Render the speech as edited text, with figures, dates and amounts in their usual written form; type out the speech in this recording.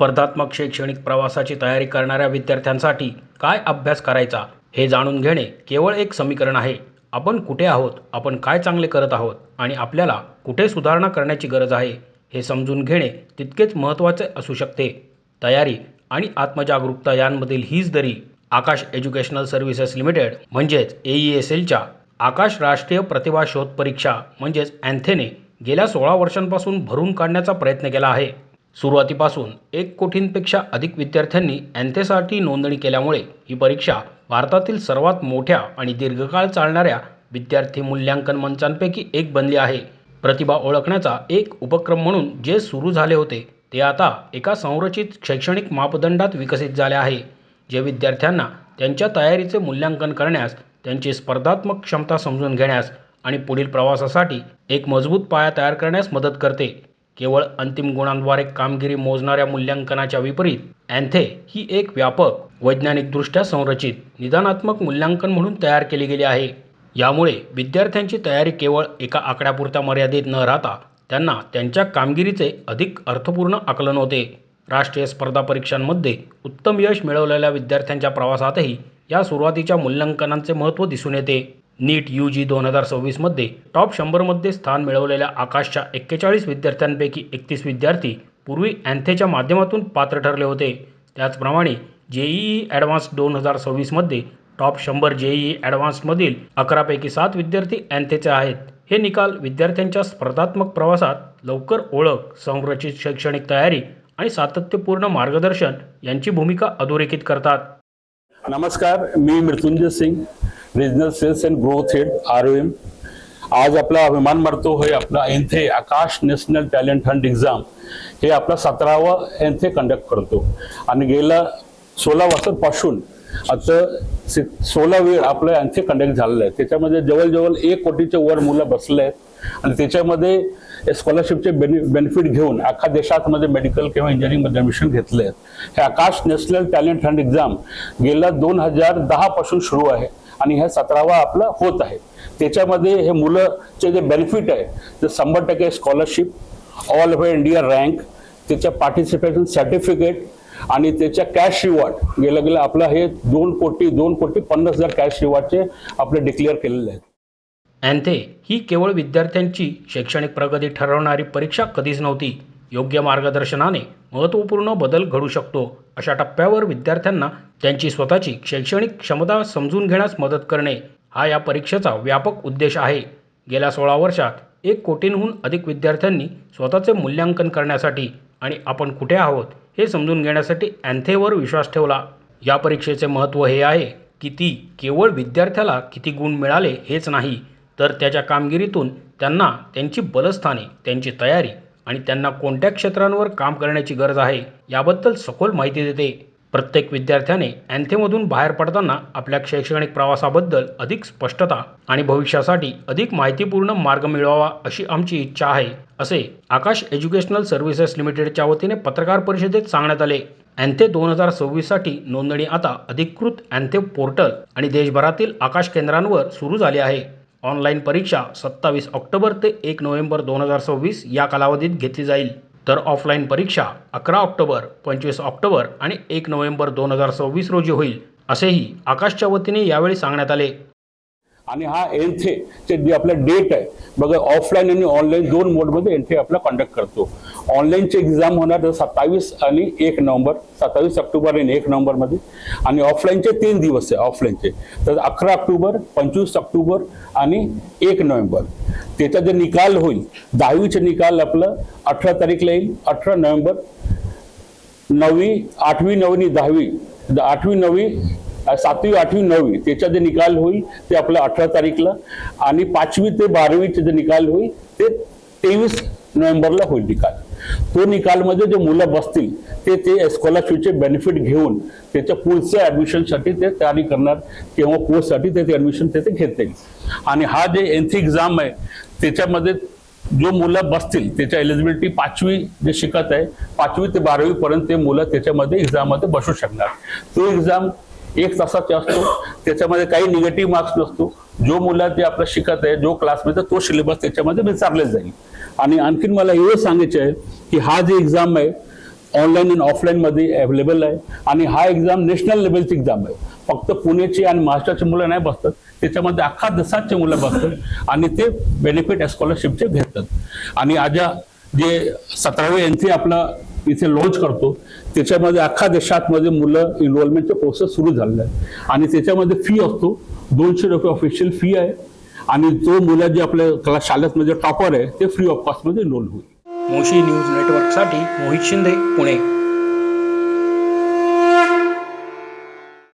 स्पर्धात्मक शैक्षणिक प्रवासाची तयारी करणाऱ्या विद्यार्थ्यांसाठी काय अभ्यास करायचा हे जाणून घेणे केवळ एक समीकरण आहे. आपण कुठे आहोत, आपण काय चांगले करत आहोत आणि आपल्याला कुठे सुधारणा करण्याची गरज आहे हे समजून घेणे तितकेच महत्त्वाचे असू शकते. तयारी आणि आत्मजागरूकता यांमधील हीच दरी आकाश एज्युकेशनल सर्व्हिसेस लिमिटेड म्हणजेच AESLच्या आकाश राष्ट्रीय प्रतिभा शोध परीक्षा म्हणजेच अँथेने गेल्या 16 वर्षांपासून भरून काढण्याचा प्रयत्न केला आहे. सुरुवातीपासून 1 कोटींपेक्षा अधिक विद्यार्थ्यांनी अँथेसाठी नोंदणी केल्यामुळे ही परीक्षा भारतातील सर्वात मोठ्या आणि दीर्घकाळ चालणाऱ्या विद्यार्थी मूल्यांकन मंचांपैकी एक बनली आहे. प्रतिभा ओळखण्याचा एक उपक्रम म्हणून जे सुरू झाले होते ते आता एका संरचित शैक्षणिक मापदंडात विकसित झाले आहे, जे विद्यार्थ्यांना त्यांच्या तयारीचे मूल्यांकन करण्यास, त्यांची स्पर्धात्मक क्षमता समजून घेण्यास आणि पुढील प्रवासासाठी एक मजबूत पाया तयार करण्यास मदत करते. केवळ अंतिम गुणांद्वारे कामगिरी मोजणाऱ्या मूल्यांकनाच्या विपरीत अँथे ही एक व्यापक, वैज्ञानिकदृष्ट्या संरचित, निदानात्मक मूल्यांकन म्हणून तयार केली गेली आहे. यामुळे विद्यार्थ्यांची तयारी केवळ एका आकड्यापुरता मर्यादित न राहता त्यांना त्यांच्या कामगिरीचे अधिक अर्थपूर्ण आकलन होते. राष्ट्रीय स्पर्धा परीक्षांमध्ये उत्तम यश मिळवलेल्या विद्यार्थ्यांच्या प्रवासातही या सुरुवातीच्या मूल्यांकनांचे महत्त्व दिसून येते. नीट UG 2026 मध्ये टॉप 100 मध्ये स्थान मिळवलेल्या आकाशच्या 41 विद्यार्थ्यांपैकी 31 विद्यार्थी पूर्वी अँथेच्या माध्यमातून पात्र ठरले होते. त्याचप्रमाणे JEE ॲडव्हान्स्ड 2026 मध्ये टॉप 100 JEE ॲडव्हान्स्डमधील 11 पैकी 7 विद्यार्थी अँथेचे आहेत. हे निकाल विद्यार्थ्यांच्या स्पर्धात्मक प्रवासात लवकर ओळख, संरचित शैक्षणिक तयारी आणि सातत्यपूर्ण मार्गदर्शन यांची भूमिका अधोरेखित करतात. नमस्कार, मी Mrityunjay Singh, regional sales and growth head ROM. आज आपला अभिमान मानतो हे आपला ANTHE Aakash national talent hunt exam हे आपला 17वा एन्थे कंडक्ट करतो आणि गेल्या 16 वर्षांपासून आता 16 वेळ आपलं एन्थे कंडक्ट झालेलं आहे. त्याच्यामध्ये जवळजवळ 1 कोटीच्या वर मुलं बसले आहेत आणि त्याच्यामध्ये स्कॉलरशिपचे बेनिफिट घेऊन अख्खा देशामध्ये मेडिकल किंवा इंजिनिअरिंगमध्ये ॲडमिशन घेतले आहेत. हे आकाश नॅशनल टॅलेंट हंट एक्झाम गेल्या 2010 पासून सुरू आहे आणि हे 17वा आपला होत आहे. त्याच्यामध्ये हे मुलंचे जे बेनिफिट आहे ते 100% scholarship, all over India rank, त्याच्या पार्टिसिपेशन सर्टिफिकेट आणि त्याच्या कॅश रिवॉर्ड गेलं आपलं हे 2,50,000 कॅश रिवॉर्डचे आपले डिक्लेअर केलेले आहेत. अँथे ही केवळ विद्यार्थ्यांची शैक्षणिक प्रगती ठरवणारी परीक्षा कधीच नव्हती. योग्य मार्गदर्शनाने महत्त्वपूर्ण बदल घडू शकतो. अशा टप्प्यावर विद्यार्थ्यांना त्यांची स्वतःची शैक्षणिक क्षमता समजून घेण्यास मदत करणे हा या परीक्षेचा व्यापक उद्देश आहे. गेल्या 16 वर्षात 1 कोटींहून अधिक विद्यार्थ्यांनी स्वतःचे मूल्यांकन करण्यासाठी आणि आपण कुठे आहोत हे समजून घेण्यासाठी अँथेवर विश्वास ठेवला. या परीक्षेचे महत्त्व हे आहे की ती केवळ विद्यार्थ्याला किती गुण मिळाले हेच नाही, तर त्याच्या कामगिरीतून त्यांना त्यांची बलस्थाने, त्यांची तयारी आणि त्यांना कोणत्या क्षेत्रांवर काम करण्याची गरज आहे याबद्दल सखोल माहिती देते. प्रत्येक विद्यार्थ्याने अँथेमधून बाहेर पडताना आपल्या शैक्षणिक प्रवासाबद्दल अधिक स्पष्टता आणि भविष्यासाठी अधिक माहितीपूर्ण मार्ग मिळवावा अशी आमची इच्छा आहे, असे आकाश एज्युकेशनल सर्व्हिसेस लिमिटेडच्या वतीने पत्रकार परिषदेत सांगण्यात आले. अँथे 2026 साठी नोंदणी आता अधिकृत अँथे पोर्टल आणि देशभरातील आकाश केंद्रांवर सुरू झाली आहे. ऑनलाईन परीक्षा 27 ऑक्टोबर ते 1 नोव्हेंबर 2026 या कालावधीत घेतली जाईल, तर ऑफलाईन परीक्षा 11 ऑक्टोबर, 25 ऑक्टोबर आणि 1 नोव्हेंबर 2026 रोजी होईल, असेही आकाशच्या वतीने यावेळी सांगण्यात आले. आणि हा एन्थे जे आपला डेट आहे बघा, ऑफलाईन आणि ऑनलाईन 2 मोडमध्ये एन्थे आपला कंडक्ट करतो. ऑनलाईनचे एक्झाम होणार 27 आणि 1 नोव्हेंबर, 27 ऑक्टोबर आणि 1 नोव्हेंबरमध्ये, आणि ऑफलाईनचे 3 दिवस आहे ऑफलाईनचे, तर 11 ऑक्टोबर, 25 ऑक्टोबर आणि 1 नोव्हेंबर. त्याचा जे निकाल होईल 10वीचे निकाल आपलं 18 तारीखला येईल. 18 नोव्हेंबर. 9वी, 8वी, 9वी, 10वी, 8वी, 9वी, 7वी, 8वी, 9वी त्याचा जे निकाल होईल ते आपलं 18 तारीखला, आणि 5वी ते 12वीचे जे निकाल होईल ते 23 नोव्हेंबरला होईल निकाल. तो निकालमध्ये जे मुलं बसतील ते स्कॉलरशिपचे बेनिफिट घेऊन त्याच्या पुढच्या ॲडमिशनसाठी ते तयारी करणार किंवा कोर्ससाठी ते ॲडमिशन ते घेतील. आणि हा जे एन्थे एक्झाम आहे त्याच्यामध्ये जो मुलं बसतील त्याच्या एलिजिबिलिटी 5वी जे शिकत आहे 5वी ते 12वी पर्यंत ते मुलं त्याच्यामध्ये एक्झाममध्ये बसू शकणार. तो एक्झाम 1 तासाचा असतो, त्याच्यामध्ये काही निगेटिव्ह मार्क्स नसतो. जो मुलं ते आपलं शिकत आहे, जो क्लासमध्ये तो सिलेबस त्याच्यामध्ये विचारले जाईल. आणि आणखीन मला हे सांगायचं आहे की हा जे एक्झाम आहे ऑनलाईन आणि ऑफलाईनमध्ये अवेलेबल आहे आणि हा एक्झाम नॅशनल लेवलची एक्झाम आहे. फक्त पुण्याची आणि महाराष्ट्राची मुलं नाही बसतात, त्याच्यामध्ये अख्खा देशाचे मुलं बसतात आणि ते बेनिफिट स्कॉलरशिपचे घेतात. आणि आज जे 17वे एनसी आपला इथे लॉन्च करतो त्याच्यामध्ये अख्खा देशातमध्ये मुलं इनरोलमेंटचे प्रोसेस सुरू झालेलं आहे आणि त्याच्यामध्ये फी असतो, 200 रुपये ऑफिशियल फी आहे आणि जो मुलं जे आपल्या शाळेमध्ये टॉपर आहे ते फ्री ऑफ कॉस्टमध्ये इनरोल होईल. मोशी न्यूज नेटवर्कसाठी मोहित शिंदे, पुणे.